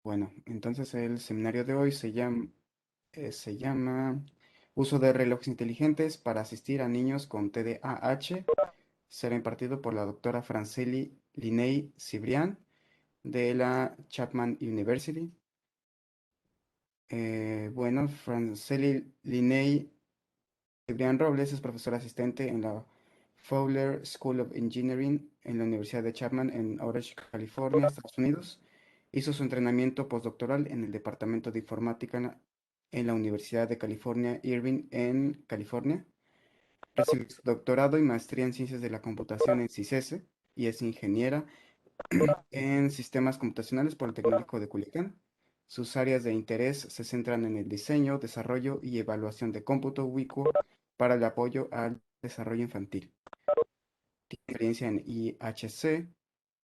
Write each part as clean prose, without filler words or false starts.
Bueno, entonces el seminario de hoy se llama Uso de relojes inteligentes para asistir a niños con TDAH. Será impartido por la doctora Franceli Linney Cibrián de la Chapman University. Bueno, Franceli Linney Cibrián Robles es profesora asistente en la Fowler School of Engineering en la Universidad de Chapman en Orange, California, Estados Unidos. Hizo su entrenamiento postdoctoral en el Departamento de Informática en la Universidad de California, Irvine, en California. Recibió su doctorado y maestría en Ciencias de la Computación en CICESE y es ingeniera en Sistemas Computacionales por el Tecnológico de Culiacán. Sus áreas de interés se centran en el diseño, desarrollo y evaluación de cómputo ubicuo para el apoyo al desarrollo infantil. Tiene experiencia en IHC,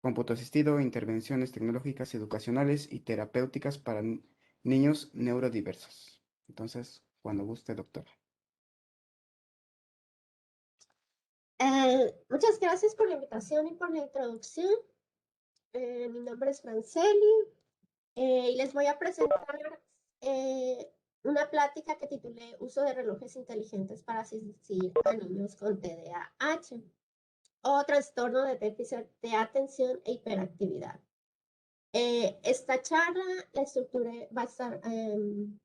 cómputo asistido, intervenciones tecnológicas, educacionales y terapéuticas para niños neurodiversos. Entonces, cuando guste, doctora. Muchas gracias por la invitación y por la introducción. Mi nombre es Franceli y les voy a presentar una plática que titulé Uso de relojes inteligentes para asistir a niños con TDAH o trastorno de déficit de atención e hiperactividad. Esta charla la estructuré,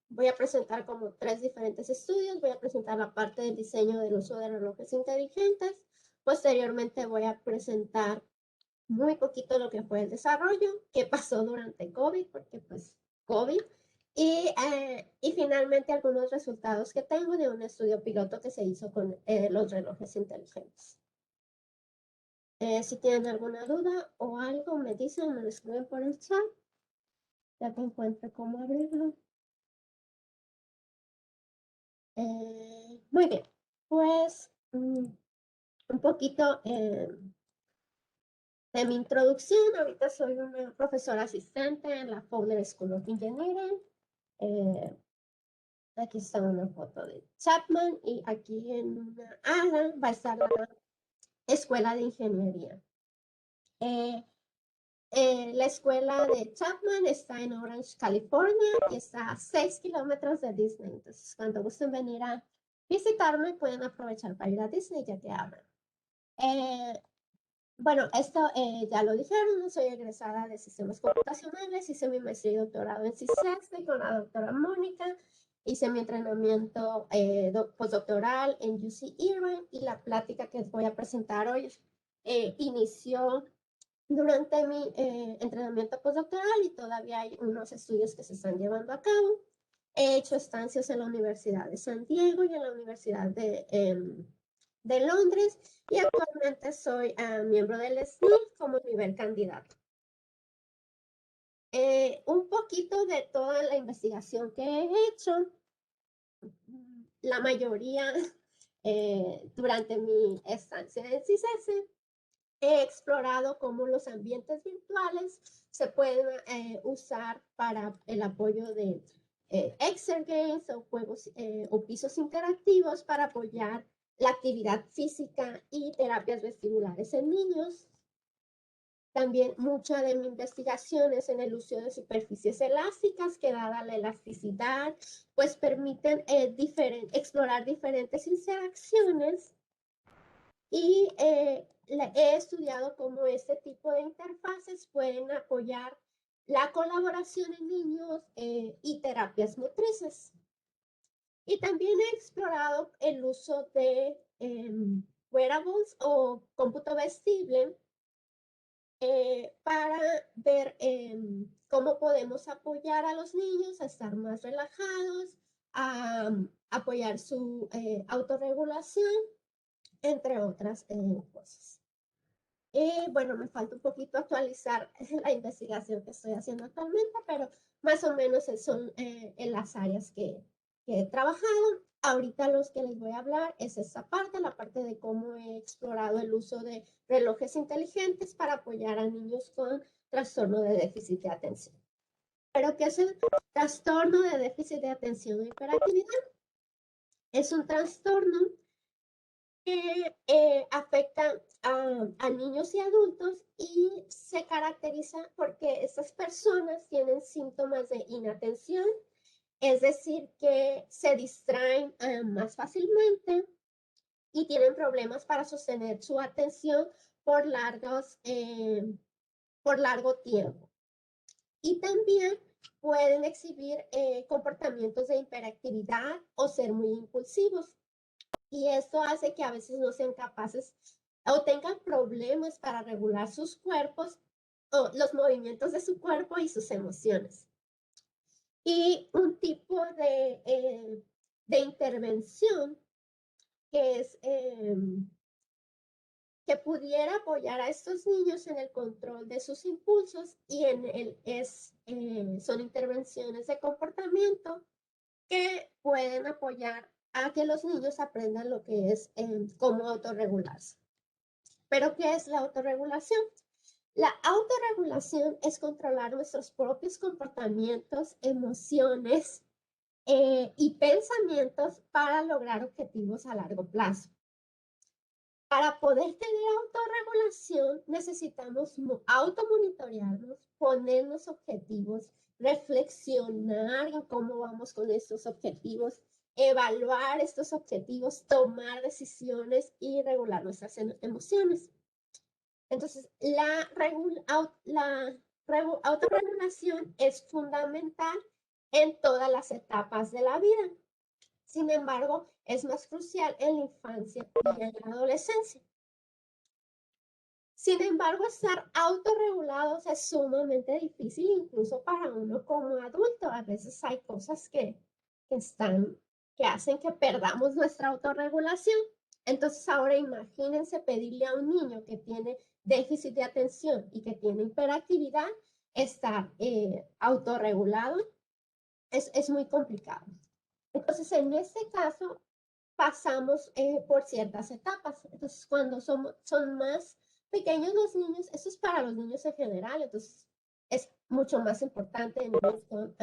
voy a presentar como tres diferentes estudios. Voy a presentar la parte del diseño del uso de relojes inteligentes. Posteriormente voy a presentar muy poquito lo que fue el desarrollo, qué pasó durante COVID, porque pues COVID, y finalmente algunos resultados que tengo de un estudio piloto que se hizo con los relojes inteligentes. Si tienen alguna duda o algo, me dicen, me lo escriben por el chat, ya que encuentre cómo abrirlo. Muy bien, pues un poquito de mi introducción. Ahorita soy una profesora asistente en la Fowler School of Engineering. Aquí está una foto de Chapman y aquí en una ala va a estar la Escuela de Ingeniería. Eh, la escuela de Chapman está en Orange, California y está a 6 kilómetros de Disney. Entonces, cuando gusten venir a visitarme, pueden aprovechar para ir a Disney ya que abran. Bueno, esto ya lo dijeron, soy egresada de sistemas computacionales, hice mi maestría y doctorado en CISESTE con la doctora Mónica, hice mi entrenamiento postdoctoral en UC Irvine y la plática que voy a presentar hoy inició durante mi entrenamiento postdoctoral y todavía hay unos estudios que se están llevando a cabo. He hecho estancias en la Universidad de San Diego y en la Universidad de Londres y actualmente soy miembro del SNI como nivel candidato. Un poquito de toda la investigación que he hecho, la mayoría durante mi estancia en CISESE, he explorado cómo los ambientes virtuales se pueden usar para el apoyo de exergames o juegos o pisos interactivos para apoyar la actividad física y terapias vestibulares en niños. También mucha de mi investigación es en el uso de superficies elásticas que dada la elasticidad, pues permiten explorar diferentes interacciones y he estudiado cómo este tipo de interfaces pueden apoyar la colaboración en niños y terapias motrices. Y también he explorado el uso de wearables o cómputo vestible para ver cómo podemos apoyar a los niños a estar más relajados, a apoyar su autorregulación, entre otras cosas. Bueno, me falta un poquito actualizar la investigación que estoy haciendo actualmente, pero más o menos son en las áreas que he trabajado. Ahorita los que les voy a hablar es esa parte, la parte de cómo he explorado el uso de relojes inteligentes para apoyar a niños con trastorno de déficit de atención. ¿Pero qué es el trastorno de déficit de atención e hiperactividad? Es un trastorno que afectan a niños y adultos y se caracteriza porque estas personas tienen síntomas de inatención, es decir, que se distraen más fácilmente y tienen problemas para sostener su atención por por largo tiempo. Y también pueden exhibir comportamientos de hiperactividad o ser muy impulsivos. Y esto hace que a veces no sean capaces o tengan problemas para regular sus cuerpos o los movimientos de su cuerpo y sus emociones. Y un tipo de intervención que es que pudiera apoyar a estos niños en el control de sus impulsos y son intervenciones de comportamiento que pueden apoyar a que los niños aprendan lo que es cómo autorregularse. ¿Pero qué es la autorregulación? La autorregulación es controlar nuestros propios comportamientos, emociones y pensamientos para lograr objetivos a largo plazo. Para poder tener autorregulación necesitamos automonitorearnos, ponernos objetivos, reflexionar en cómo vamos con estos objetivos, evaluar estos objetivos, tomar decisiones y regular nuestras emociones. Entonces, la autorregulación es fundamental en todas las etapas de la vida. Sin embargo, es más crucial en la infancia y en la adolescencia. Sin embargo, estar autorregulados es sumamente difícil, incluso para uno como adulto. A veces hay cosas que hacen que perdamos nuestra autorregulación. Entonces, ahora imagínense pedirle a un niño que tiene déficit de atención y que tiene hiperactividad, estar autorregulado es muy complicado. Entonces, en este caso, pasamos por ciertas etapas. Entonces, cuando son más pequeños los niños, eso es para los niños en general, entonces es mucho más importante en niños con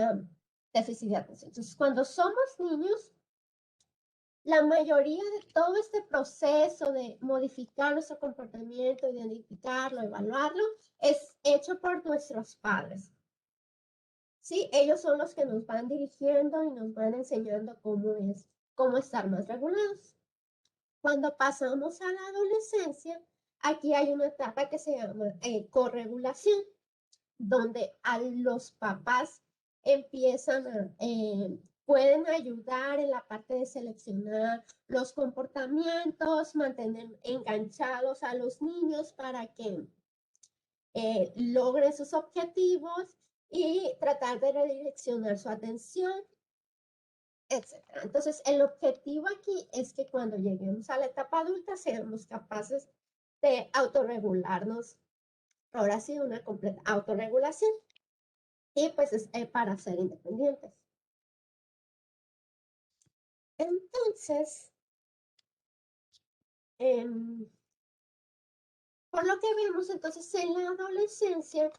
déficit de atención. Entonces, cuando somos niños, la mayoría de todo este proceso de modificar nuestro comportamiento, identificarlo, evaluarlo, es hecho por nuestros padres. Sí, ellos son los que nos van dirigiendo y nos van enseñando cómo estar más regulados. Cuando pasamos a la adolescencia, aquí hay una etapa que se llama corregulación, donde a los papás pueden ayudar en la parte de seleccionar los comportamientos, mantener enganchados a los niños para que logren sus objetivos y tratar de redireccionar su atención, etc. Entonces, el objetivo aquí es que cuando lleguemos a la etapa adulta seamos capaces de autorregularnos. Ahora sí, una completa autorregulación. Y pues es para ser independientes. Entonces, por lo que vemos entonces en la adolescencia,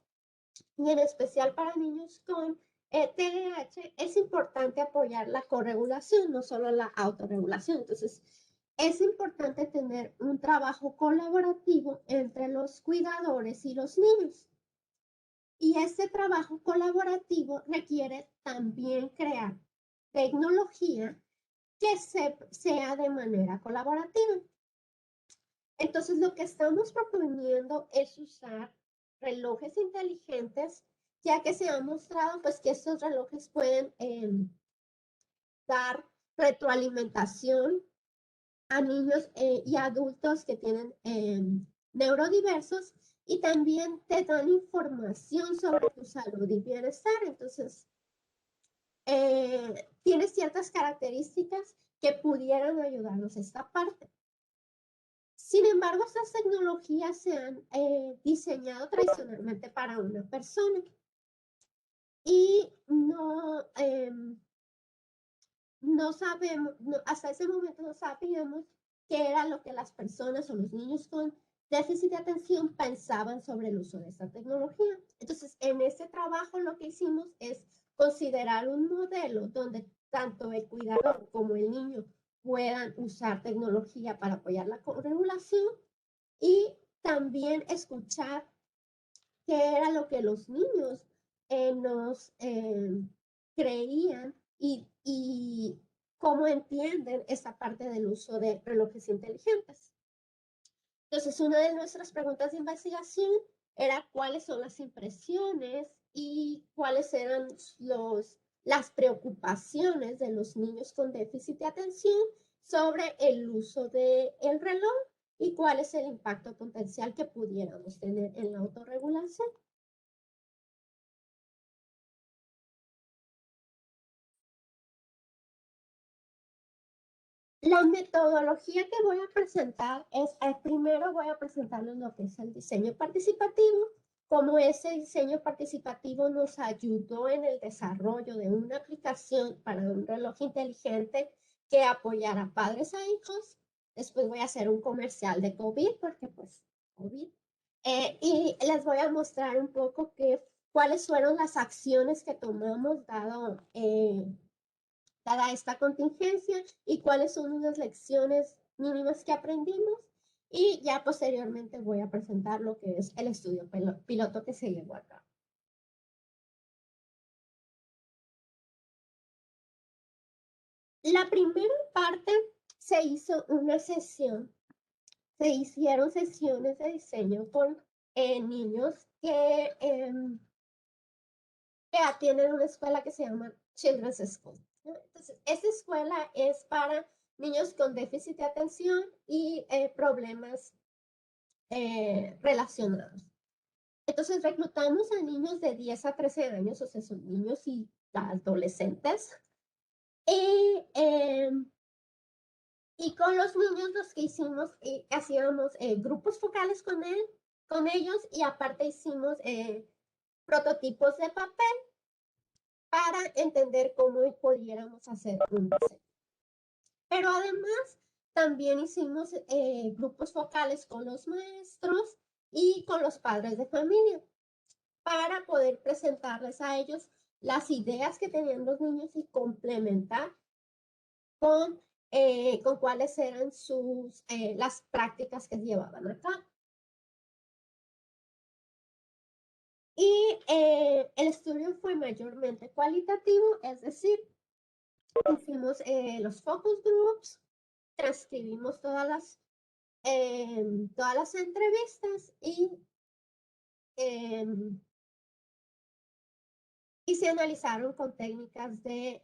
y en especial para niños con TDAH, es importante apoyar la corregulación, no solo la autorregulación. Entonces, es importante tener un trabajo colaborativo entre los cuidadores y los niños. Y este trabajo colaborativo requiere también crear tecnología que sea de manera colaborativa. Entonces, lo que estamos proponiendo es usar relojes inteligentes, ya que se ha mostrado pues, que estos relojes pueden dar retroalimentación a niños y adultos que tienen neurodiversos y también te dan información sobre tu salud y bienestar. Entonces, tiene ciertas características que pudieran ayudarnos a esta parte. Sin embargo, estas tecnologías se han diseñado tradicionalmente para una persona y no sabemos, hasta ese momento no sabíamos qué era lo que las personas o los niños con déficit de atención pensaban sobre el uso de esta tecnología. Entonces, en este trabajo lo que hicimos es considerar un modelo donde tanto el cuidador como el niño puedan usar tecnología para apoyar la corregulación y también escuchar qué era lo que los niños nos creían y cómo entienden esta parte del uso de relojes inteligentes. Entonces, una de nuestras preguntas de investigación era cuáles son las impresiones y cuáles eran las preocupaciones de los niños con déficit de atención sobre el uso del reloj y cuál es el impacto potencial que pudiéramos tener en la autorregulación. La metodología que voy a presentar es, primero voy a presentarles lo que es el diseño participativo, cómo ese diseño participativo nos ayudó en el desarrollo de una aplicación para un reloj inteligente que apoyara a padres a hijos. Después voy a hacer un comercial de COVID, porque pues COVID. Y les voy a mostrar un poco cuáles fueron las acciones que tomamos dada esta contingencia y cuáles son unas lecciones mínimas que aprendimos. Y ya posteriormente voy a presentar lo que es el estudio piloto que se llevó a cabo. La primera parte se hizo una sesión, se hicieron sesiones de diseño con niños que atienden una escuela que se llama Children's School. Entonces, esta escuela es para niños con déficit de atención y problemas relacionados. Entonces, reclutamos a niños de 10 a 13 años, o sea, son niños y adolescentes. Y con los niños los que hicimos, hacíamos grupos focales con ellos y aparte hicimos prototipos de papel para entender cómo pudiéramos hacer un diseño. Pero además también hicimos grupos focales con los maestros y con los padres de familia para poder presentarles a ellos las ideas que tenían los niños y complementar con cuáles eran las prácticas que llevaban a cabo. Y el estudio fue mayormente cualitativo, es decir, hicimos los focus groups, transcribimos todas las entrevistas y se analizaron con técnicas de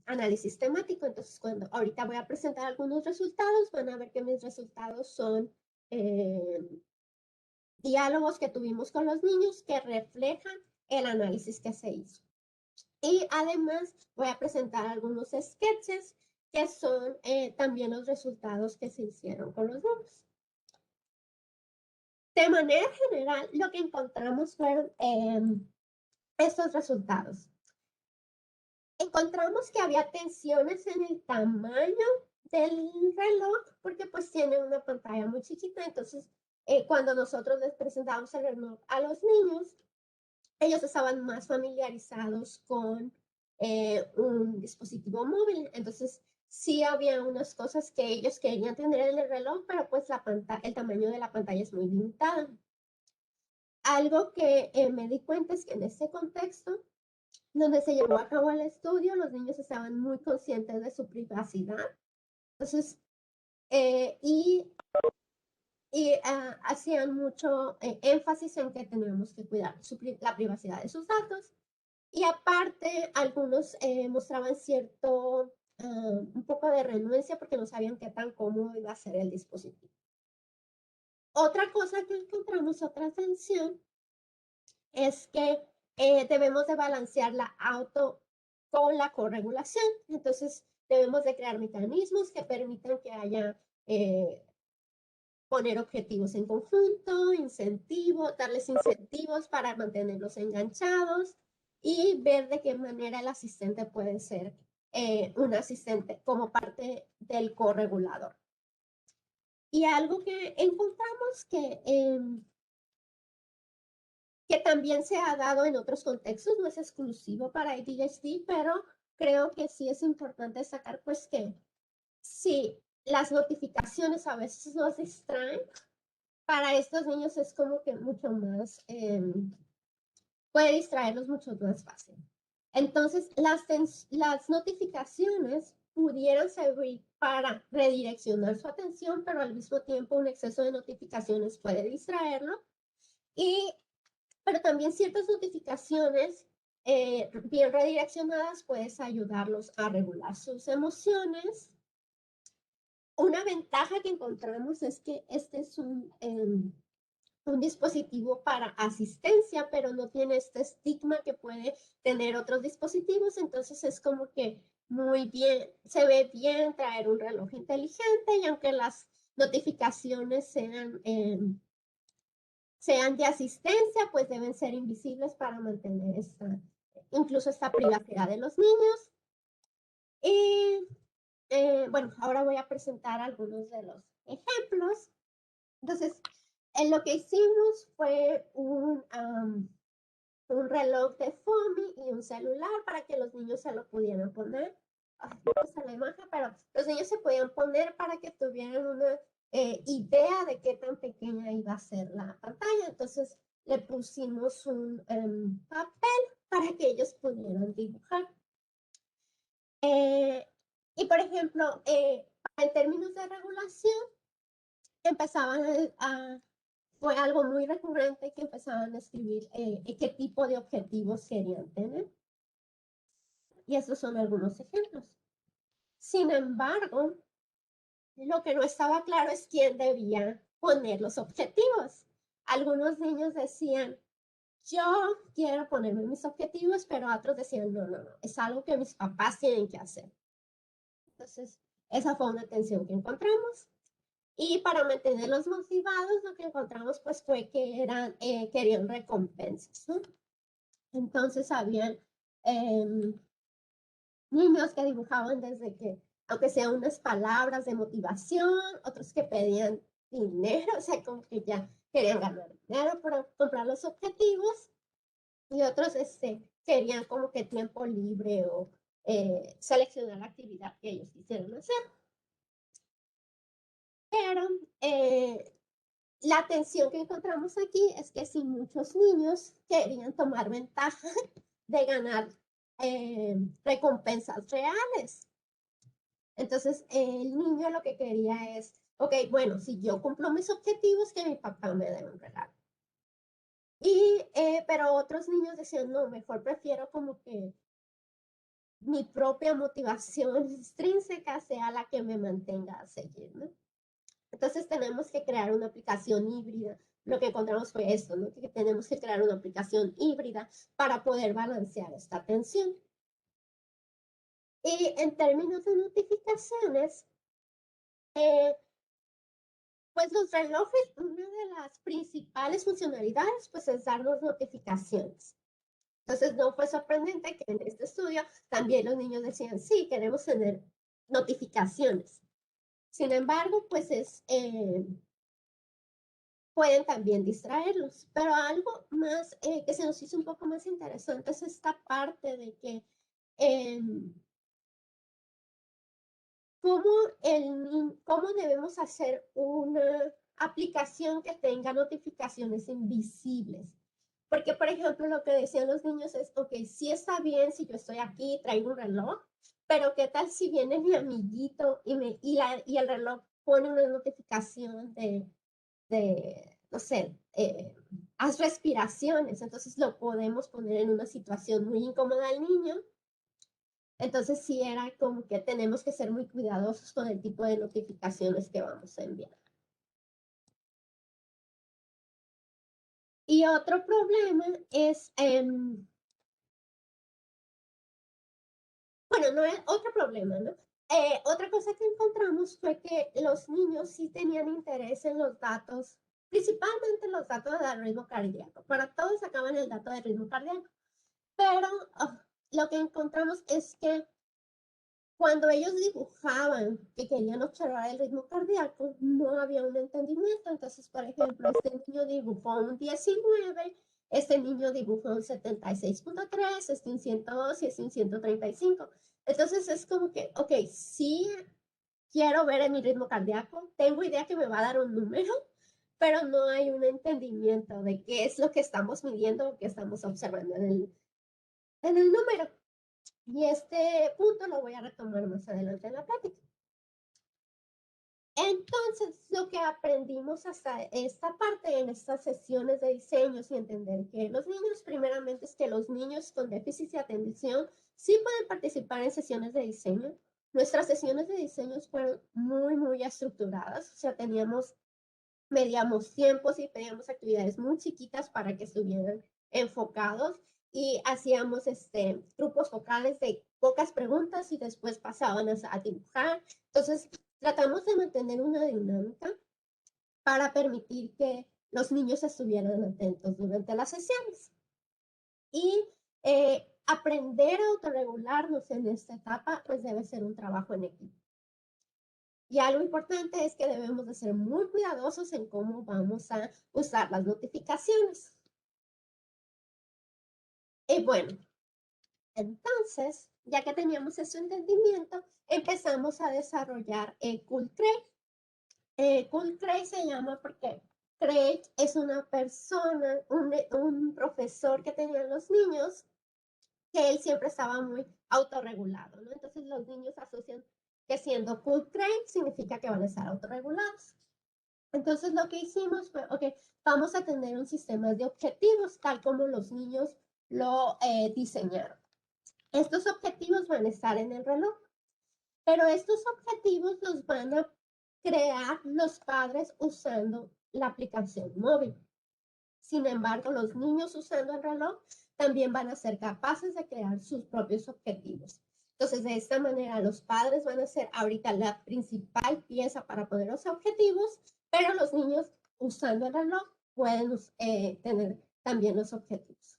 análisis temático. Entonces, ahorita voy a presentar algunos resultados, van a ver que mis resultados son diálogos que tuvimos con los niños que reflejan el análisis que se hizo. Y además voy a presentar algunos sketches que son también los resultados que se hicieron con los niños. De manera general, lo que encontramos fueron estos resultados. Encontramos que había tensiones en el tamaño del reloj porque pues tiene una pantalla muy chiquita. Entonces, cuando nosotros les presentamos el reloj a los niños, ellos estaban más familiarizados con un dispositivo móvil. Entonces, sí había unas cosas que ellos querían tener en el reloj, pero pues el tamaño de la pantalla es muy limitado. Algo que me di cuenta es que en este contexto, donde se llevó a cabo el estudio, los niños estaban muy conscientes de su privacidad. Entonces, hacían mucho énfasis en que teníamos que cuidar la privacidad de sus datos. Y aparte, algunos mostraban un poco de renuencia porque no sabían qué tan cómodo iba a ser el dispositivo. Otra cosa que encontramos, otra tensión, es que debemos de balancear la auto con la corregulación. Entonces, debemos de crear mecanismos que permitan que haya poner objetivos en conjunto, darles incentivos para mantenerlos enganchados y ver de qué manera el asistente puede ser un asistente como parte del corregulador. Y algo que encontramos que también se ha dado en otros contextos, no es exclusivo para ADHD, pero creo que sí es importante destacar pues que sí, las notificaciones a veces nos distraen. Para estos niños es como que mucho más, puede distraerlos mucho más fácil. Entonces, las notificaciones pudieran servir para redireccionar su atención, pero al mismo tiempo un exceso de notificaciones puede distraerlo. Pero también ciertas notificaciones bien redireccionadas puedes ayudarlos a regular sus emociones. Una ventaja que encontramos es que este es un dispositivo para asistencia, pero no tiene este estigma que puede tener otros dispositivos, entonces es como que muy bien, se ve bien traer un reloj inteligente y aunque las notificaciones sean de asistencia, pues deben ser invisibles para mantener incluso esta privacidad de los niños. Y bueno, ahora voy a presentar algunos de los ejemplos. Entonces, lo que hicimos fue un reloj de foamy y un celular para que los niños se lo pudieran poner. Ay, no está la imagen, pero los niños se podían poner para que tuvieran una idea de qué tan pequeña iba a ser la pantalla. Entonces le pusimos un papel para que ellos pudieran dibujar. Y por ejemplo, en términos de regulación, empezaban fue algo muy recurrente que empezaban a escribir qué tipo de objetivos querían tener. Y estos son algunos ejemplos. Sin embargo, lo que no estaba claro es quién debía poner los objetivos. Algunos niños decían, yo quiero ponerme mis objetivos, pero otros decían, no, no, no, es algo que mis papás tienen que hacer. Entonces, esa fue una tensión que encontramos. Y para mantenerlos motivados, lo que encontramos pues fue que querían recompensas, ¿no? Entonces habían niños que dibujaban desde que, aunque sean unas palabras de motivación, otros que pedían dinero, o sea, como que ya querían ganar dinero para comprar los objetivos, y otros querían como que tiempo libre o seleccionar la actividad que ellos quisieran hacer. Pero la atención que encontramos aquí es que si muchos niños querían tomar ventaja de ganar recompensas reales. Entonces, el niño lo que quería es, ok, bueno, si yo cumplo mis objetivos, que mi papá me dé un regalo. Pero otros niños decían, no, mejor prefiero como que mi propia motivación intrínseca sea la que me mantenga a seguir, ¿no? Entonces tenemos que crear una aplicación híbrida. Lo que encontramos fue esto, ¿no? Que tenemos que crear una aplicación híbrida para poder balancear esta atención. Y en términos de notificaciones, pues los relojes, una de las principales funcionalidades, pues es darnos notificaciones. Entonces no fue sorprendente que en este estudio también los niños decían, sí, queremos tener notificaciones. Sin embargo, pues pueden también distraerlos. Pero algo más que se nos hizo un poco más interesante es esta parte de que cómo debemos hacer una aplicación que tenga notificaciones invisibles. Porque, por ejemplo, lo que decían los niños es, ok, sí está bien si yo estoy aquí, traigo un reloj, pero ¿qué tal si viene mi amiguito y el reloj pone una notificación no sé, haz respiraciones? Entonces lo podemos poner en una situación muy incómoda al niño. Entonces sí era como que tenemos que ser muy cuidadosos con el tipo de notificaciones que vamos a enviar. Y otro problema es, bueno, no es otro problema, ¿no? Otra cosa que encontramos fue que los niños sí tenían interés en los datos, principalmente los datos del ritmo cardíaco. Para todos sacaban el dato del ritmo cardíaco, pero lo que encontramos es que cuando ellos dibujaban que querían observar el ritmo cardíaco, no había un entendimiento. Entonces, por ejemplo, este niño dibujó un 19, este niño dibujó un 76.3, este un 102 y este un 135. Entonces es como que, ok, sí quiero ver en mi ritmo cardíaco, tengo idea que me va a dar un número, pero no hay un entendimiento de qué es lo que estamos midiendo o qué estamos observando en el número. Y este punto lo voy a retomar más adelante en la plática. Entonces, lo que aprendimos hasta esta parte en estas sesiones de diseños y entender que los niños, primeramente, es que los niños con déficit de atención sí pueden participar en sesiones de diseño. Nuestras sesiones de diseño fueron muy estructuradas, o sea, medíamos tiempos y pedíamos actividades muy chiquitas para que estuvieran enfocados y hacíamos grupos focales de pocas preguntas y después pasaban a dibujar. Entonces, tratamos de mantener una dinámica para permitir que los niños estuvieran atentos durante las sesiones. Y aprender a autorregularnos en esta etapa, pues debe ser un trabajo en equipo. Y algo importante es que debemos de ser muy cuidadosos en cómo vamos a usar las notificaciones. Y bueno, entonces, ya que teníamos ese entendimiento, empezamos a desarrollar Cool Craig. Cool Craig se llama porque Craig es una persona, un profesor que tenían los niños, que él siempre estaba muy autorregulado, ¿no? Entonces los niños asocian que siendo Cool Craig significa que van a estar autorregulados. Entonces lo que hicimos fue, ok, vamos a tener un sistema de objetivos tal como los niños lo diseñaron. Estos objetivos van a estar en el reloj, pero estos objetivos los van a crear los padres usando la aplicación móvil. Sin embargo, los niños usando el reloj también van a ser capaces de crear sus propios objetivos. Entonces, de esta manera, los padres van a ser ahorita la principal pieza para poner los objetivos, pero los niños usando el reloj pueden tener también los objetivos.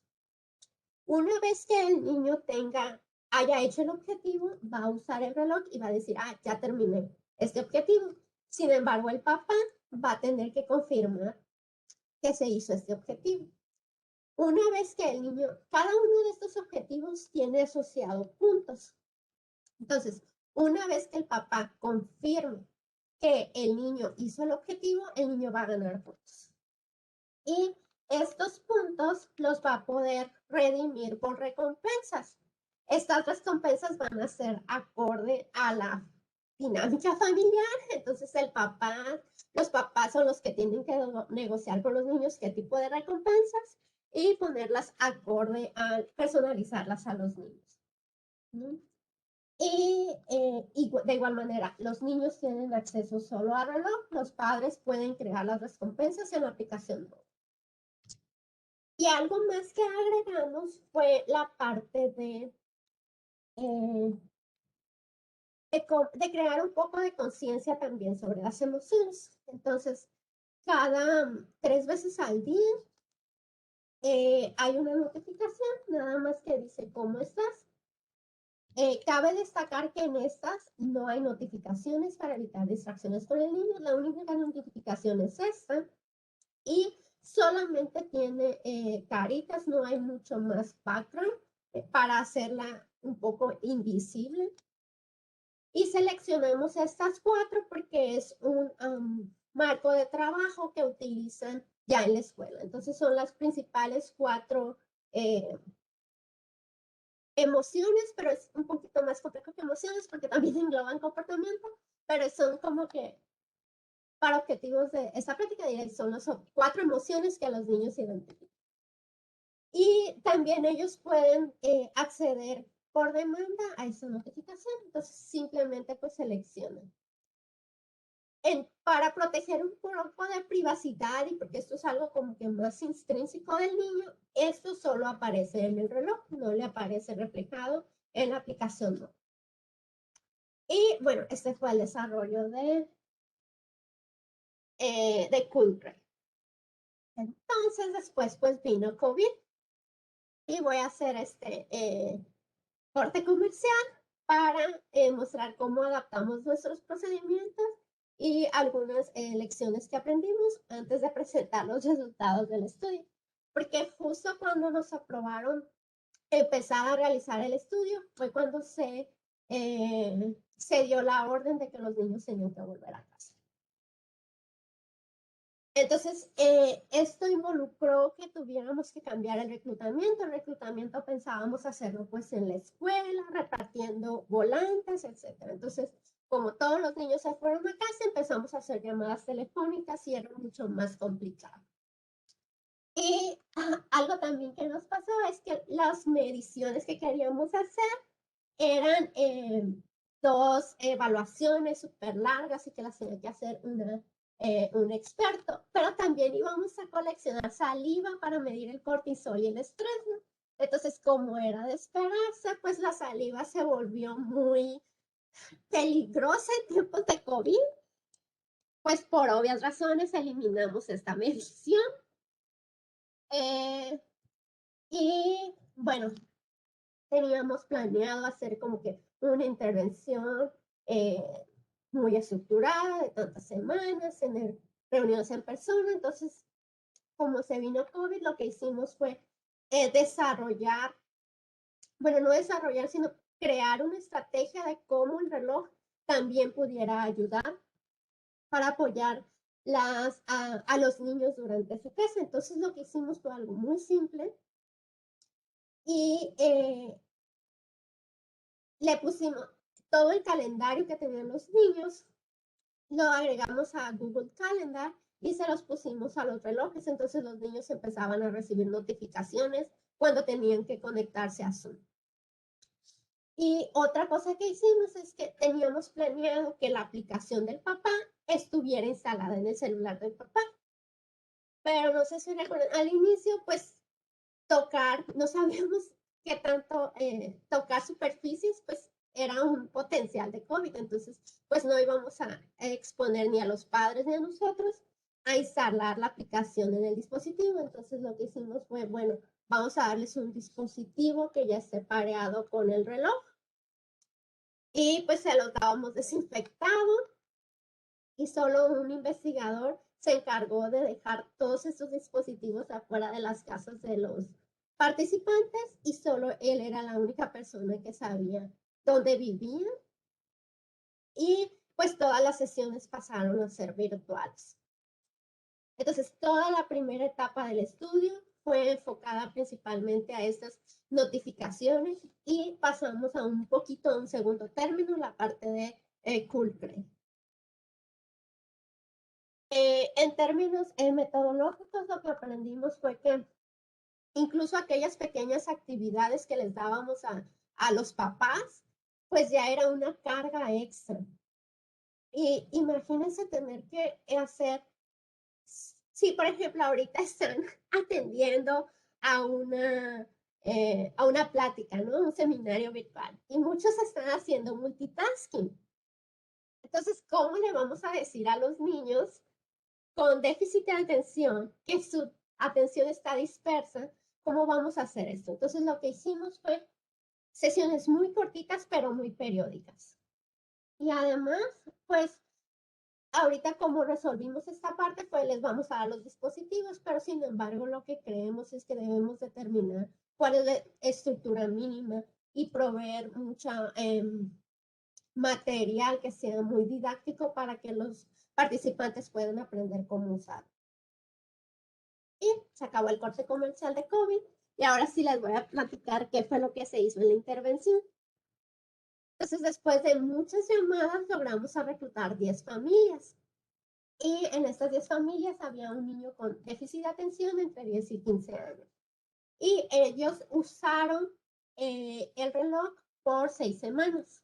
Una vez que el niño haya hecho el objetivo, va a usar el reloj y va a decir, ya terminé este objetivo. Sin embargo, el papá va a tener que confirmar que se hizo este objetivo. Una vez que el niño, cada uno de estos objetivos tiene asociado puntos. Entonces, una vez que el papá confirme que el niño hizo el objetivo, el niño va a ganar puntos. Y estos puntos los va a poder redimir por recompensas. Estas recompensas van a ser acorde a la dinámica familiar. Entonces los papás son los que tienen que negociar con los niños qué tipo de recompensas y ponerlas acorde a personalizarlas a los niños. ¿Mm? Y de igual manera, los niños tienen acceso solo al reloj, los padres pueden crear las recompensas en la aplicación móvil. Y algo más que agregamos fue la parte de crear un poco de conciencia también sobre las emociones. Entonces, cada 3 veces al día hay una notificación, nada más que dice cómo estás. Cabe destacar que en estas no hay notificaciones para evitar distracciones con el niño. La única notificación es esta. Y solamente tiene caritas, no hay mucho más background para hacerla un poco invisible. Y seleccionamos estas 4 porque es un marco de trabajo que utilizan ya en la escuela. Entonces son las principales 4 emociones, pero es un poquito más complejo que emociones porque también engloban comportamiento, pero son como que para objetivos de esta práctica son las 4 emociones que los niños identifican. Y también ellos pueden acceder por demanda a esa notificación. Entonces simplemente pues seleccionan. Para proteger un poco de privacidad y porque esto es algo como que más intrínseco del niño, esto solo aparece en el reloj, no le aparece reflejado en la aplicación móvil. Y bueno, este fue el desarrollo de Cool Craig. Entonces después pues vino COVID y voy a hacer este corte comercial para mostrar cómo adaptamos nuestros procedimientos y algunas lecciones que aprendimos antes de presentar los resultados del estudio. Porque justo cuando nos aprobaron empezar a realizar el estudio fue cuando se se dio la orden de que los niños tenían que volver a casa. Entonces, esto involucró que tuviéramos que cambiar el reclutamiento. El reclutamiento pensábamos hacerlo pues en la escuela, repartiendo volantes, etc. Entonces, como todos los niños se fueron a casa, empezamos a hacer llamadas telefónicas y era mucho más complicado. Y algo también que nos pasó es que las mediciones que queríamos hacer eran 2 evaluaciones súper largas y que las tenía que hacer un experto, pero también íbamos a coleccionar saliva para medir el cortisol y el estrés, ¿no? Entonces, como era de esperarse, pues la saliva se volvió muy peligrosa en tiempos de COVID, pues por obvias razones eliminamos esta medición. Y bueno, teníamos planeado hacer como que una intervención muy estructurada de tantas semanas, tener reuniones en persona. Entonces, como se vino COVID, lo que hicimos fue desarrollar, bueno, no desarrollar, sino crear una estrategia de cómo el reloj también pudiera ayudar para apoyar a los niños durante su clase. Entonces, lo que hicimos fue algo muy simple y le pusimos todo el calendario que tenían los niños, lo agregamos a Google Calendar y se los pusimos a los relojes. Entonces los niños empezaban a recibir notificaciones cuando tenían que conectarse a Zoom. Y otra cosa que hicimos es que teníamos planeado que la aplicación del papá estuviera instalada en el celular del papá. Pero no sé si recuerdan, al inicio, pues tocar, no sabíamos qué tanto tocar superficies, pues era un potencial de COVID. Entonces, pues no íbamos a exponer ni a los padres ni a nosotros a instalar la aplicación en el dispositivo. Entonces, lo que hicimos fue, bueno, vamos a darles un dispositivo que ya esté pareado con el reloj y pues se los dábamos desinfectado y solo un investigador se encargó de dejar todos estos dispositivos afuera de las casas de los participantes y solo él era la única persona que sabía dónde vivían y pues todas las sesiones pasaron a ser virtuales. Entonces, toda la primera etapa del estudio fue enfocada principalmente a estas notificaciones y pasamos a un poquito a un segundo término, la parte de Coolcray. En términos metodológicos, lo que aprendimos fue que incluso aquellas pequeñas actividades que les dábamos a los papás, pues ya era una carga extra. Y imagínense tener que hacer, si por ejemplo ahorita están atendiendo a una plática, ¿no? Un seminario virtual, y muchos están haciendo multitasking. Entonces, ¿cómo le vamos a decir a los niños con déficit de atención, que su atención está dispersa, cómo vamos a hacer esto? Entonces lo que hicimos fue sesiones muy cortitas, pero muy periódicas. Y además, pues ahorita como resolvimos esta parte, pues les vamos a dar los dispositivos, pero sin embargo lo que creemos es que debemos determinar cuál es la estructura mínima y proveer mucha material que sea muy didáctico para que los participantes puedan aprender cómo usar. Y se acabó el corte comercial de COVID y ahora sí les voy a platicar qué fue lo que se hizo en la intervención. Entonces, después de muchas llamadas, logramos a reclutar 10 familias. Y en estas 10 familias había un niño con déficit de atención entre 10 y 15 años. Y ellos usaron el reloj por 6 semanas.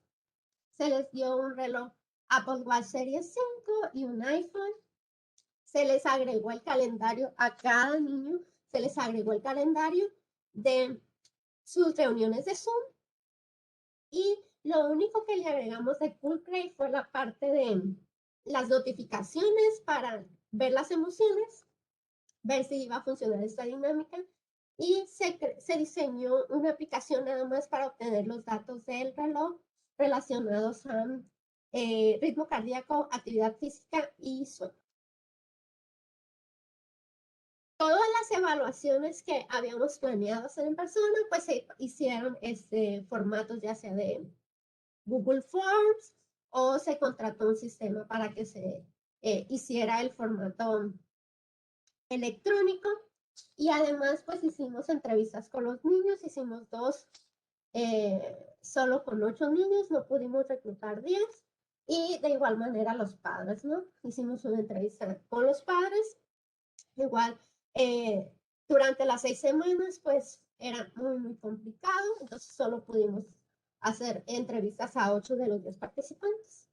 Se les dio un reloj Apple Watch Series 5 y un iPhone. Se les agregó el calendario a cada niño, se les agregó el calendario de sus reuniones de Zoom y lo único que le agregamos de Coolcray fue la parte de las notificaciones para ver las emociones, ver si iba a funcionar esta dinámica y se diseñó una aplicación nada más para obtener los datos del reloj relacionados a ritmo cardíaco, actividad física y sueño. Todas las evaluaciones que habíamos planeado hacer en persona, pues se hicieron formatos ya sea de Google Forms o se contrató un sistema para que se hiciera el formato electrónico. Y además, pues hicimos entrevistas con los niños, hicimos 2, solo con 8 niños, no pudimos reclutar 10. Y de igual manera los padres, ¿no? Hicimos una entrevista con los padres. Igual, durante las 6 semanas, pues era muy complicado, entonces solo pudimos hacer entrevistas a 8 de los 10 participantes.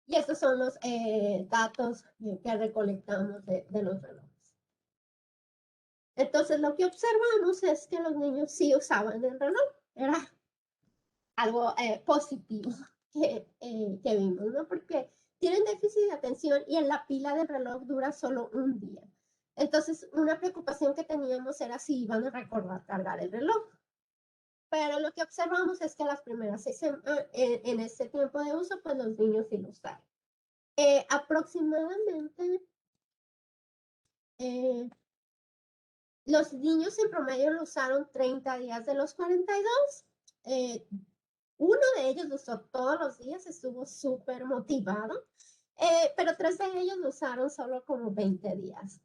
Y estos son los datos que recolectamos de los relojes. Entonces, lo que observamos es que los niños sí usaban el reloj. Era algo positivo que vimos, ¿no? Porque tienen déficit de atención y en la pila del reloj dura solo un día. Entonces, una preocupación que teníamos era si iban a recordar cargar el reloj. Pero lo que observamos es que las primeras 6 semanas, en ese tiempo de uso, pues los niños sí lo usaron. Aproximadamente, los niños en promedio lo usaron 30 días de los 42. Uno de ellos lo usó todos los días, estuvo súper motivado, pero 3 de ellos lo usaron solo como 20 días.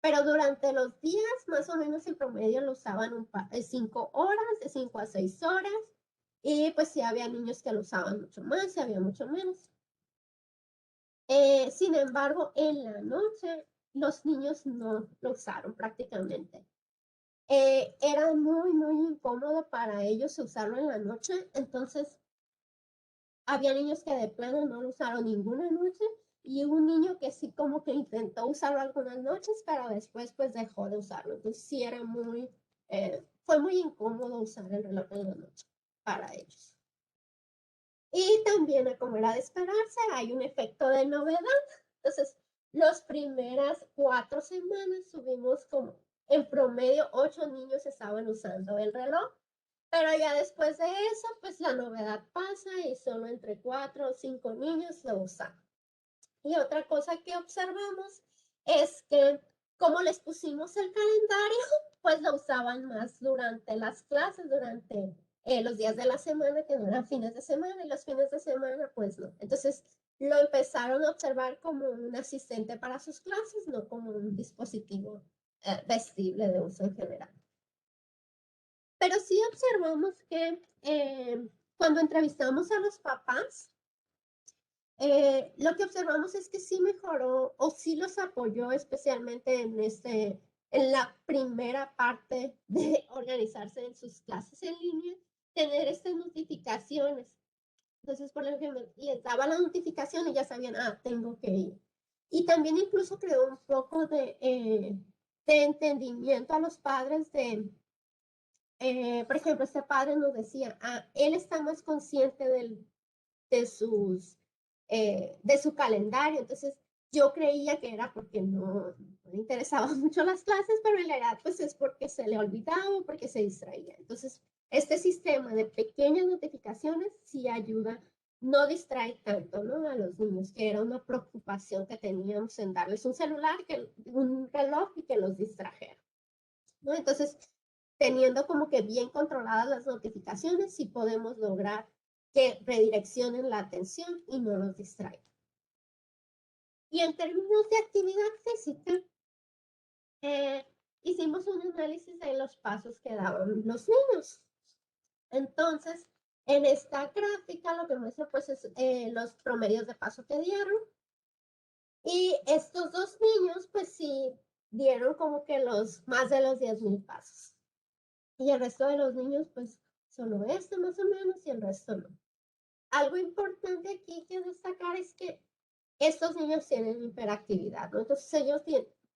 Pero durante los días, más o menos en promedio, lo usaban 5 horas, de 5 a 6 horas. Y pues sí había niños que lo usaban mucho más, y había mucho menos. Sin embargo, en la noche, los niños no lo usaron prácticamente. Era muy incómodo para ellos usarlo en la noche, entonces había niños que de plano no lo usaron ninguna noche y un niño que sí como que intentó usarlo algunas noches, pero después pues dejó de usarlo. Entonces sí era fue muy incómodo usar el reloj en la noche para ellos. Y también, como era de esperarse, hay un efecto de novedad. Entonces, las primeras 4 semanas tuvimos como en promedio 8 niños estaban usando el reloj, pero ya después de eso, pues la novedad pasa y solo entre 4 o 5 niños lo usan. Y otra cosa que observamos es que como les pusimos el calendario, pues lo usaban más durante las clases, durante los días de la semana, que no eran fines de semana, y los fines de semana, pues no. Entonces, lo empezaron a observar como un asistente para sus clases, no como un dispositivo vestible de uso en general. Pero sí observamos que cuando entrevistamos a los papás, lo que observamos es que sí mejoró o sí los apoyó, especialmente en la primera parte de organizarse en sus clases en línea, tener estas notificaciones. Entonces, por ejemplo, les daba la notificación y ya sabían, tengo que ir. Y también incluso creó un poco de entendimiento a los padres por ejemplo, este padre nos decía, él está más consciente de su calendario. Entonces, yo creía que era porque no le interesaban mucho las clases, pero en realidad pues es porque se le olvidaba, porque se distraía. Entonces, este sistema de pequeñas notificaciones sí ayuda, no distrae tanto, ¿no? A los niños, que era una preocupación que teníamos en darles un celular, un reloj y que los distrajera, ¿no? Entonces, teniendo como que bien controladas las notificaciones, sí podemos lograr que redireccionen la atención y no los distraigan. Y en términos de actividad física, hicimos un análisis de los pasos que daban los niños. Entonces, en esta gráfica lo que muestra pues es los promedios de paso que dieron. Y estos 2 niños pues sí dieron como que más de los 10,000 pasos. Y el resto de los niños pues solo más o menos y el resto no. Algo importante aquí que destacar es que estos niños tienen hiperactividad, ¿no? Entonces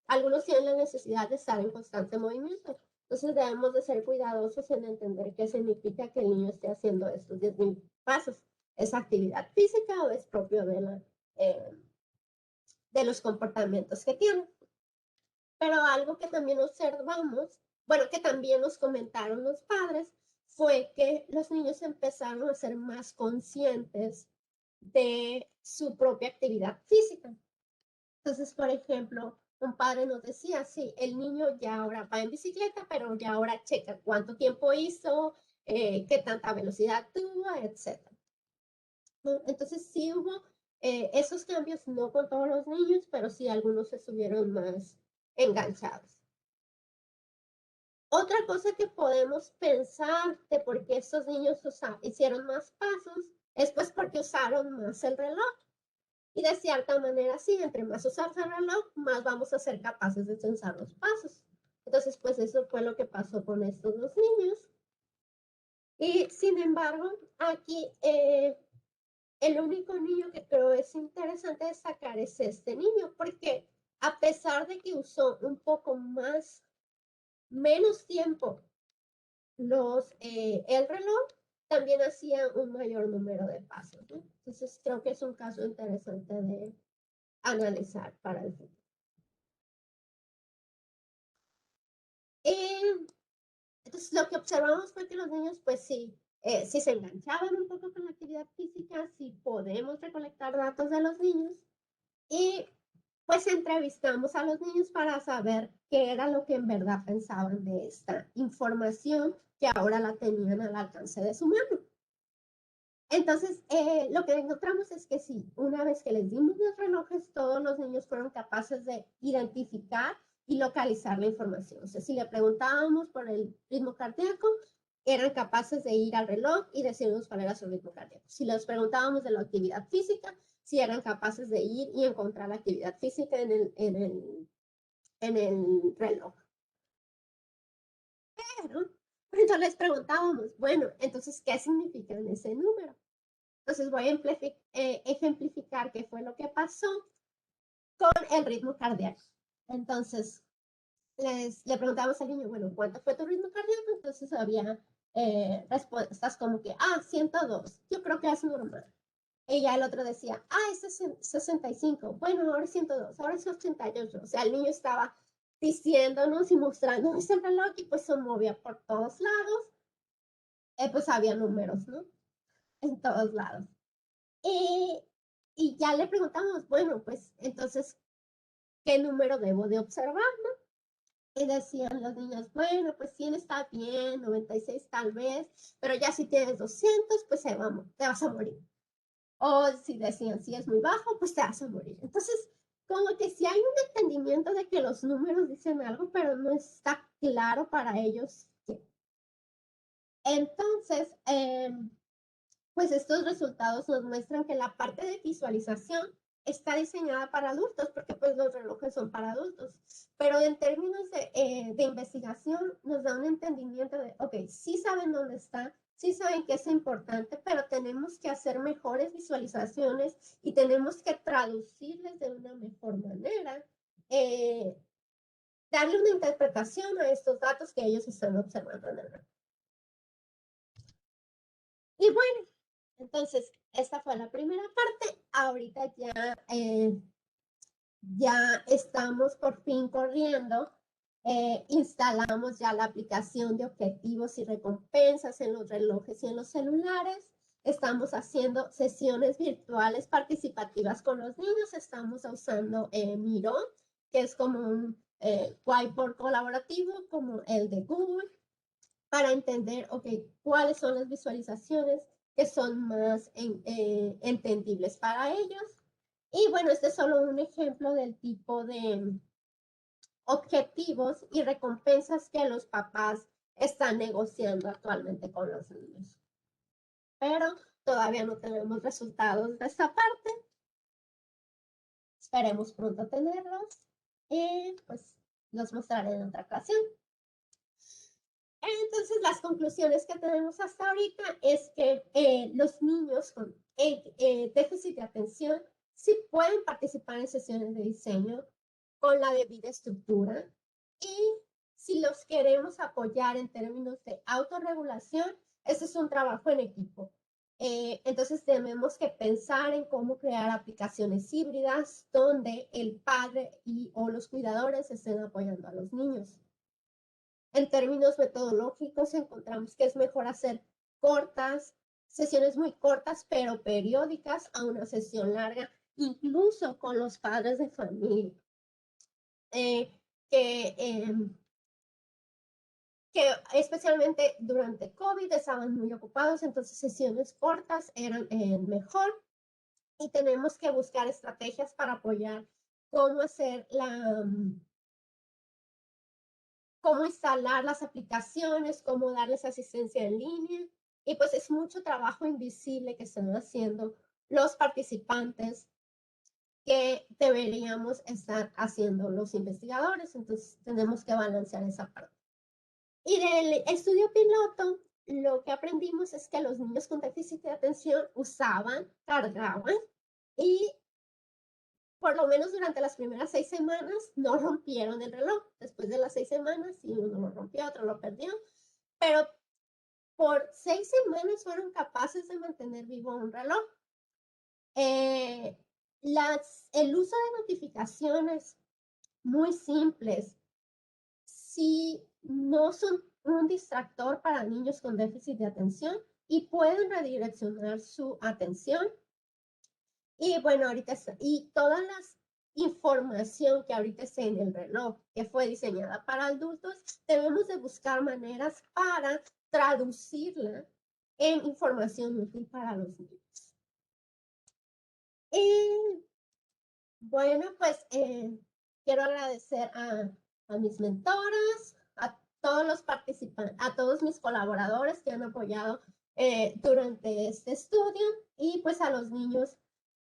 algunos tienen la necesidad de estar en constante movimiento. Entonces debemos de ser cuidadosos en entender qué significa que el niño esté haciendo estos 10,000 pasos. ¿Es actividad física o es propio de los comportamientos que tienen? Pero algo que también observamos, bueno, que también nos comentaron los padres, fue que los niños empezaron a ser más conscientes de su propia actividad física. Entonces, por ejemplo, un padre nos decía, sí, el niño ya ahora va en bicicleta, pero ya ahora checa cuánto tiempo hizo, qué tanta velocidad tuvo, etc. ¿No? Entonces sí hubo esos cambios, no con todos los niños, pero sí algunos estuvieron más enganchados. Otra cosa que podemos pensar de por qué estos niños hicieron más pasos es pues porque usaron más el reloj. Y de cierta manera, sí, entre más usamos el reloj, más vamos a ser capaces de censar los pasos. Entonces, pues eso fue lo que pasó con estos dos niños. Y sin embargo, aquí el único niño que creo es interesante destacar es este niño, porque a pesar de que usó un poco menos tiempo el reloj, también hacía un mayor número de pasos, ¿no? Entonces creo que es un caso interesante de analizar para el futuro. Entonces lo que observamos fue que los niños, pues sí, sí se enganchaban un poco con la actividad física, sí podemos recolectar datos de los niños y pues entrevistamos a los niños para saber qué era lo que en verdad pensaban de esta información que ahora la tenían al alcance de su mano. Entonces, lo que encontramos es que sí, una vez que les dimos los relojes, todos los niños fueron capaces de identificar y localizar la información. O sea, si le preguntábamos por el ritmo cardíaco, eran capaces de ir al reloj y decirnos cuál era su ritmo cardíaco. Si les preguntábamos de la actividad física, sí eran capaces de ir y encontrar la actividad física en el reloj. Pero entonces les preguntábamos, bueno, entonces, ¿qué significa ese número? Entonces voy a ejemplificar qué fue lo que pasó con el ritmo cardíaco. Entonces, le preguntamos al niño, bueno, ¿cuánto fue tu ritmo cardíaco? Entonces había respuestas como que, 102, yo creo que es normal. Y ya el otro decía, es 65, bueno, ahora es 102, ahora es 88. O sea, el niño estaba diciéndonos y mostrándonos el reloj y pues se movía por todos lados. Pues había números, ¿no? En todos lados. Y ya le preguntamos, bueno, pues entonces, ¿qué número debo de observar, no? Y decían los niños, bueno, pues 100 está bien, 96 tal vez, pero ya si tienes 200, pues te vas a morir. O si decían, si es muy bajo, pues te vas a morir. Entonces, como que sí hay un entendimiento de que los números dicen algo, pero no está claro para ellos qué. Entonces, pues estos resultados nos muestran que la parte de visualización está diseñada para adultos, porque pues los relojes son para adultos, pero en términos de investigación nos da un entendimiento de, ok, sí saben dónde está, sí saben que es importante, pero tenemos que hacer mejores visualizaciones y tenemos que traducirles de una mejor manera, darle una interpretación a estos datos que ellos están observando en el reloj. Y bueno, entonces, esta fue la primera parte. Ahorita ya estamos por fin corriendo. Instalamos ya la aplicación de objetivos y recompensas en los relojes y en los celulares. Estamos haciendo sesiones virtuales participativas con los niños. Estamos usando Miro, que es como un whiteboard colaborativo, como el de Google, para entender, ok, cuáles son las visualizaciones que son más entendibles para ellos. Y bueno, este es solo un ejemplo del tipo de objetivos y recompensas que los papás están negociando actualmente con los niños. Pero todavía no tenemos resultados de esta parte. Esperemos pronto tenerlos y pues los mostraré en otra ocasión. Entonces, las conclusiones que tenemos hasta ahorita es que los niños con déficit de atención sí pueden participar en sesiones de diseño con la debida estructura y si los queremos apoyar en términos de autorregulación, ese es un trabajo en equipo. Entonces, tenemos que pensar en cómo crear aplicaciones híbridas donde el padre o los cuidadores estén apoyando a los niños. En términos metodológicos, encontramos que es mejor hacer sesiones muy cortas, pero periódicas, a una sesión larga, incluso con los padres de familia. Que que especialmente durante COVID estaban muy ocupados, entonces sesiones cortas eran mejor y tenemos que buscar estrategias para apoyar cómo hacer cómo instalar las aplicaciones, cómo darles asistencia en línea. Y pues es mucho trabajo invisible que están haciendo los participantes que deberíamos estar haciendo los investigadores. Entonces tenemos que balancear esa parte. Y del estudio piloto, lo que aprendimos es que los niños con déficit de atención usaban, cargaban y por lo menos durante las primeras 6 semanas no rompieron el reloj. Después de las 6 semanas, sí, uno lo rompió, otro lo perdió, pero por 6 semanas fueron capaces de mantener vivo un reloj. El uso de notificaciones muy simples, si no son un distractor para niños con déficit de atención y pueden redireccionar su atención. Y bueno, ahorita y toda la información que ahorita está en el reloj, que fue diseñada para adultos, debemos de buscar maneras para traducirla en información útil para los niños. Y bueno, pues quiero agradecer a mis mentoras, a todos los participantes, a todos mis colaboradores que han apoyado durante este estudio y pues a los niños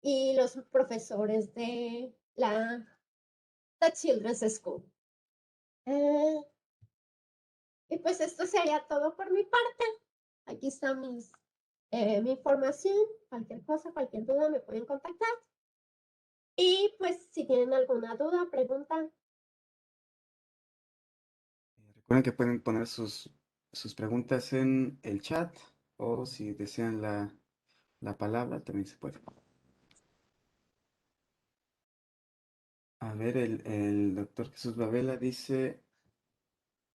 y los profesores de la Children's School. Y pues esto sería todo por mi parte. Aquí está mi información. Cualquier cosa, cualquier duda me pueden contactar. Y pues si tienen alguna duda, pregunta. Recuerden que pueden poner sus preguntas en el chat o si desean la palabra, también se puede. A ver, el doctor Jesús Babela dice,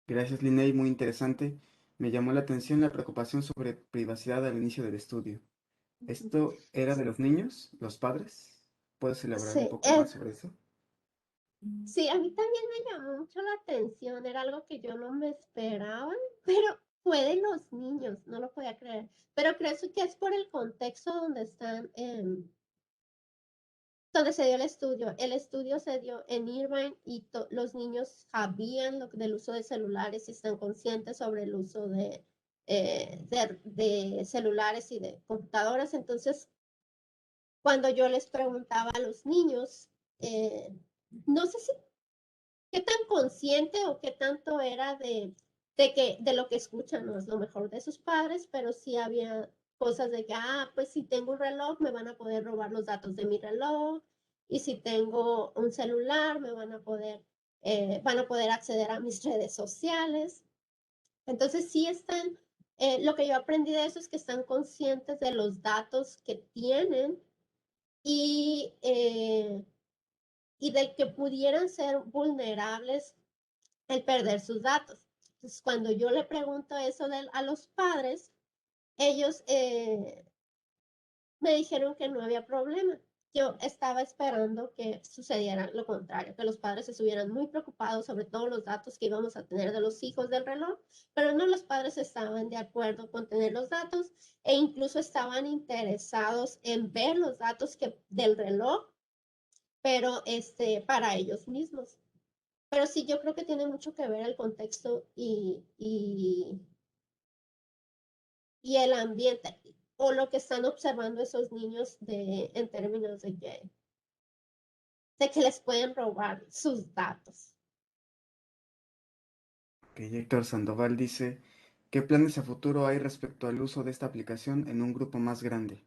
gracias Linney, muy interesante. Me llamó la atención la preocupación sobre privacidad al inicio del estudio. ¿Esto era de los niños, los padres? ¿Puedes elaborar un Sí, poco más sobre eso? sí, a mí también me llamó mucho la atención, era algo que yo no me esperaba, pero fue de los niños, no lo podía creer. Pero creo que es por el contexto donde están, donde se dio el estudio. El estudio se dio en Irvine y los niños sabían del uso de celulares y están conscientes sobre el uso de celulares y de computadoras. Entonces, cuando yo les preguntaba a los niños, no sé si qué tan consciente o qué tanto era de lo que escuchan, no es lo mejor de sus padres, pero sí había cosas de que, pues si tengo un reloj, me van a poder robar los datos de mi reloj, y si tengo un celular, van a poder acceder a mis redes sociales. Entonces sí están, lo que yo aprendí de eso es que están conscientes de los datos que tienen y, y del que pudieran ser vulnerables el perder sus datos. Entonces, cuando yo le pregunto eso a los padres, ellos me dijeron que no había problema. Yo estaba esperando que sucediera lo contrario, que los padres estuvieran muy preocupados sobre todos los datos que íbamos a tener de los hijos del reloj, pero no, los padres estaban de acuerdo con tener los datos e incluso estaban interesados en ver los datos del reloj, pero para ellos mismos. Pero sí, yo creo que tiene mucho que ver el contexto y el ambiente o lo que están observando esos niños en términos de que les pueden robar sus datos. Ok, Héctor Sandoval dice, ¿qué planes a futuro hay respecto al uso de esta aplicación en un grupo más grande?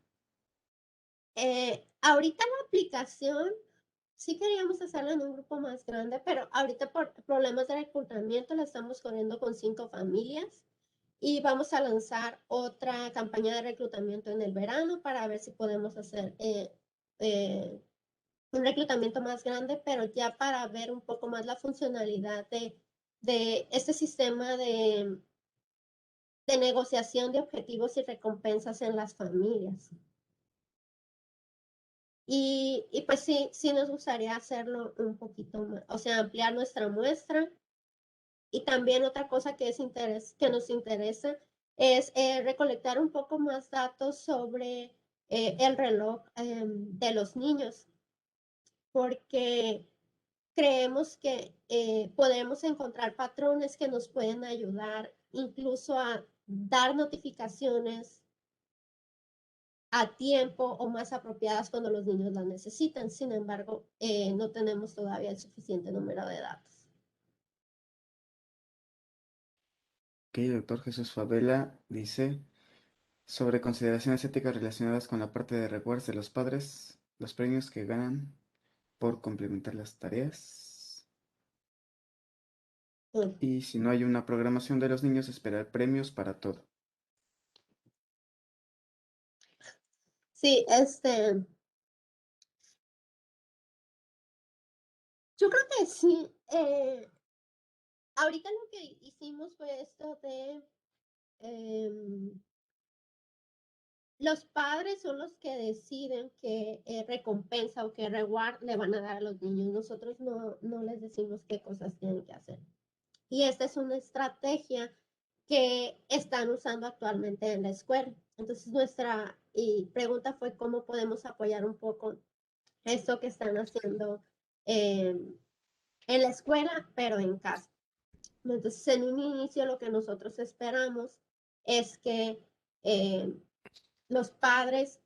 Ahorita la aplicación sí queríamos hacerla en un grupo más grande, pero ahorita por problemas de reclutamiento la estamos corriendo con 5 familias y vamos a lanzar otra campaña de reclutamiento en el verano para ver si podemos hacer un reclutamiento más grande, pero ya para ver un poco más la funcionalidad de este sistema de negociación de objetivos y recompensas en las familias. Y pues sí nos gustaría hacerlo un poquito más, o sea, ampliar nuestra muestra Y también otra cosa que, que nos interesa es recolectar un poco más datos sobre el reloj de los niños, porque creemos que podemos encontrar patrones que nos pueden ayudar incluso a dar notificaciones a tiempo o más apropiadas cuando los niños las necesitan. Sin embargo, no tenemos todavía el suficiente número de datos. Ok, doctor Jesús Favela dice sobre consideraciones éticas relacionadas con la parte de rewards de los padres, los premios que ganan por complementar las tareas. Mm. Y si no hay una programación de los niños, esperar premios para todo. Sí, yo creo que sí. Ahorita lo que hicimos fue esto de los padres son los que deciden qué recompensa o qué reward le van a dar a los niños. Nosotros no les decimos qué cosas tienen que hacer. Y esta es una estrategia que están usando actualmente en la escuela. Entonces nuestra pregunta fue cómo podemos apoyar un poco esto que están haciendo en la escuela, pero en casa. Entonces en un inicio lo que nosotros esperamos es que los padres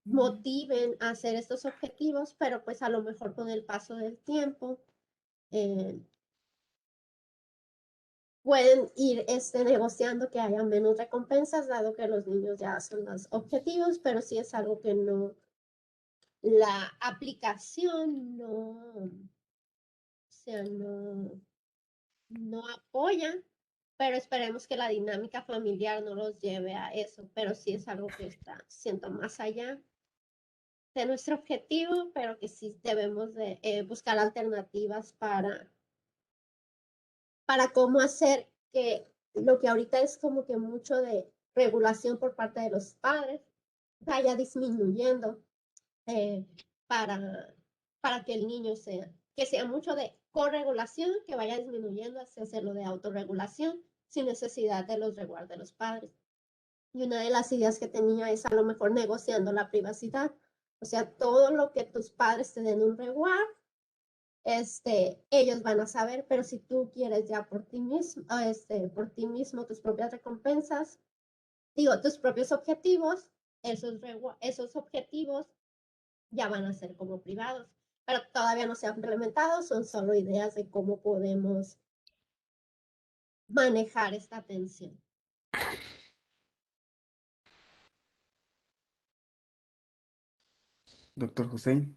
motiven a hacer estos objetivos, pero pues a lo mejor con el paso del tiempo eh, pueden ir negociando que haya menos recompensas, dado que los niños ya son los objetivos, pero sí es algo que no, la aplicación no, o sea, no apoya, pero esperemos que la dinámica familiar no los lleve a eso, pero sí es algo que está siendo más allá de nuestro objetivo, pero que sí debemos de buscar alternativas para cómo hacer que lo que ahorita es como que mucho de regulación por parte de los padres vaya disminuyendo eh, para, para que el niño que sea mucho de corregulación, que vaya disminuyendo hacia hacerlo de autorregulación sin necesidad de los resguardos de los padres. Y una de las ideas que tenía es a lo mejor negociando la privacidad. O sea, todo lo que tus padres te den un reward, ellos van a saber, pero si tú quieres ya por ti mismo tus propias recompensas, digo, tus propios objetivos, esos objetivos ya van a ser como privados, pero todavía no se han implementado, son solo ideas de cómo podemos manejar esta tensión. Doctor Hussein.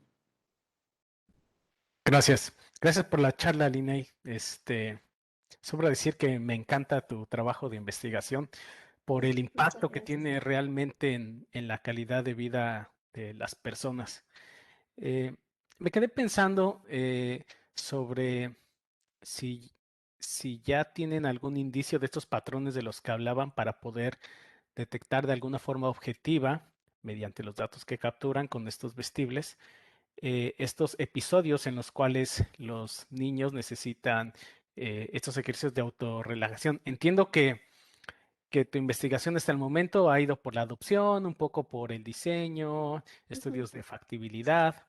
Gracias. Gracias por la charla, Liney. Sobra decir que me encanta tu trabajo de investigación por el Muchas impacto que gracias. tiene realmente en la calidad de vida de las personas. Eh, Me quedé pensando sobre si, si ya tienen algún indicio de estos patrones de los que hablaban para poder detectar de alguna forma objetiva, mediante los datos que capturan con estos vestibles, estos episodios en los cuales los niños necesitan estos ejercicios de autorrelajación. Entiendo que tu investigación hasta el momento ha ido por la adopción, un poco por el diseño, Ujú. estudios de factibilidad,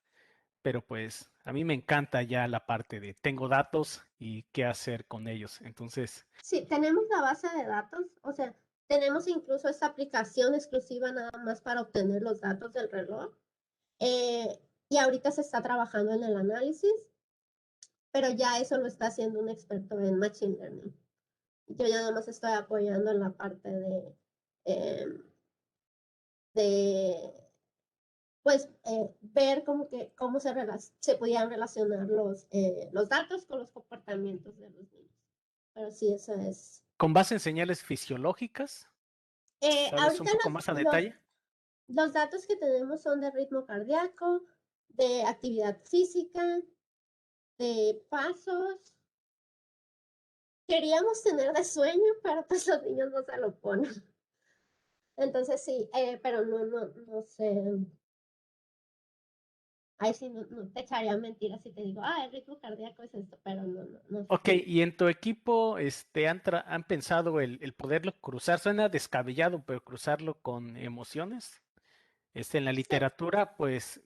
pero pues a mí me encanta ya la parte de tengo datos y qué hacer con ellos. Entonces, Sí, tenemos la base de datos, o sea, tenemos incluso esta aplicación exclusiva nada más para obtener los datos del reloj. Y ahorita se está trabajando en el análisis, pero ya eso lo está haciendo un experto en Machine Learning. Yo ya nada más estoy apoyando en la parte eh, de pues ver como que cómo se podían relacionar los datos con los comportamientos de los niños. Pero sí, eso es. con base en señales fisiológicas, ¿sabes un Ahorita poco más a detalle? los datos que tenemos son de ritmo cardíaco, de actividad física, de pasos. Queríamos tener de sueño, pero pues los niños no se lo ponen. Entonces sí, pero no sé. Ahí sí no te echaría mentiras si te digo, el ritmo cardíaco es esto, pero no Ok, sé. y en tu equipo, han pensado el poderlo cruzar, suena descabellado, pero cruzarlo con emociones. En la Sí, literatura, pues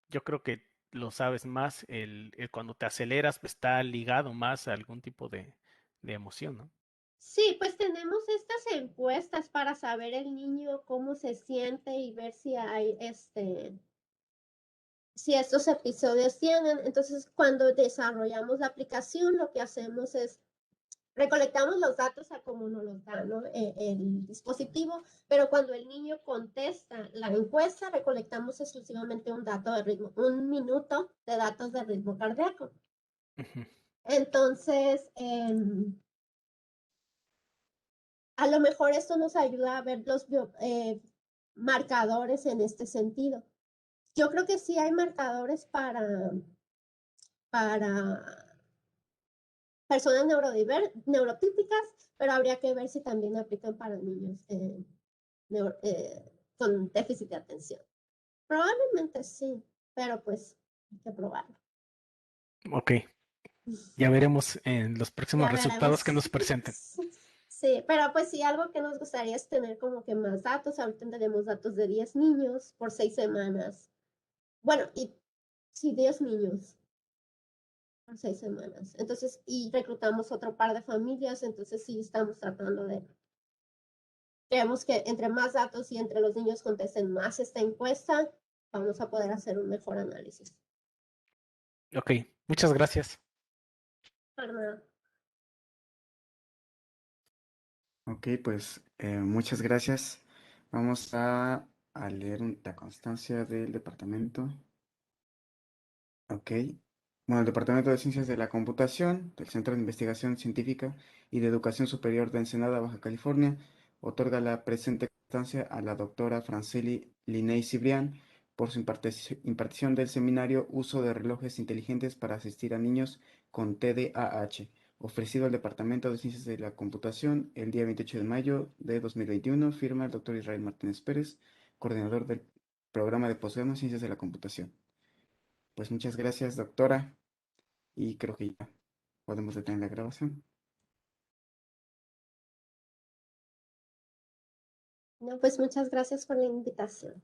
yo creo que lo sabes más, el cuando te aceleras, pues, está ligado más a algún tipo de emoción, ¿no? sí, pues tenemos estas encuestas para saber el niño cómo se siente y ver si hay si estos episodios tienen. Entonces, cuando desarrollamos la aplicación, lo que hacemos es recolectamos los datos a como nos los da, ¿no? El dispositivo, pero cuando el niño contesta la encuesta, recolectamos exclusivamente un dato de ritmo, un minuto de datos de ritmo cardíaco. Ujú. Entonces, a lo mejor esto nos ayuda a ver los marcadores en este sentido. Yo creo que sí hay marcadores para personas neurotípicas, pero habría que ver si también aplican para niños con déficit de atención. Probablemente sí, pero pues hay que probarlo. Ok, ya veremos en los próximos Ya resultados que veremos. nos presenten. Sí, pero pues sí, algo que nos gustaría es tener como que más datos. Ahorita tenemos datos de 10 niños por 6 semanas. Bueno, y sí, 10 niños por 6 semanas. Entonces, y reclutamos otro par de familias, entonces sí estamos tratando de. Creemos que entre más datos y entre los niños contesten más esta encuesta, vamos a poder hacer un mejor análisis. Ok, muchas gracias. Para Ok, pues muchas gracias. Vamos a leer la constancia del departamento. Ok. Bueno, el Departamento de Ciencias de la Computación del Centro de Investigación Científica y de Educación Superior de Ensenada, Baja California, otorga la presente constancia a la doctora Franceli Linney Cibrián por su impartición del seminario Uso de relojes inteligentes para asistir a niños con TDAH, ofrecido al Departamento de Ciencias de la Computación el día 28 de mayo de 2021, firma el doctor Israel Martínez Pérez, coordinador del programa de posgrado en Ciencias de la Computación. Pues muchas gracias, doctora, y creo que ya podemos detener la grabación. No, pues muchas gracias por la invitación.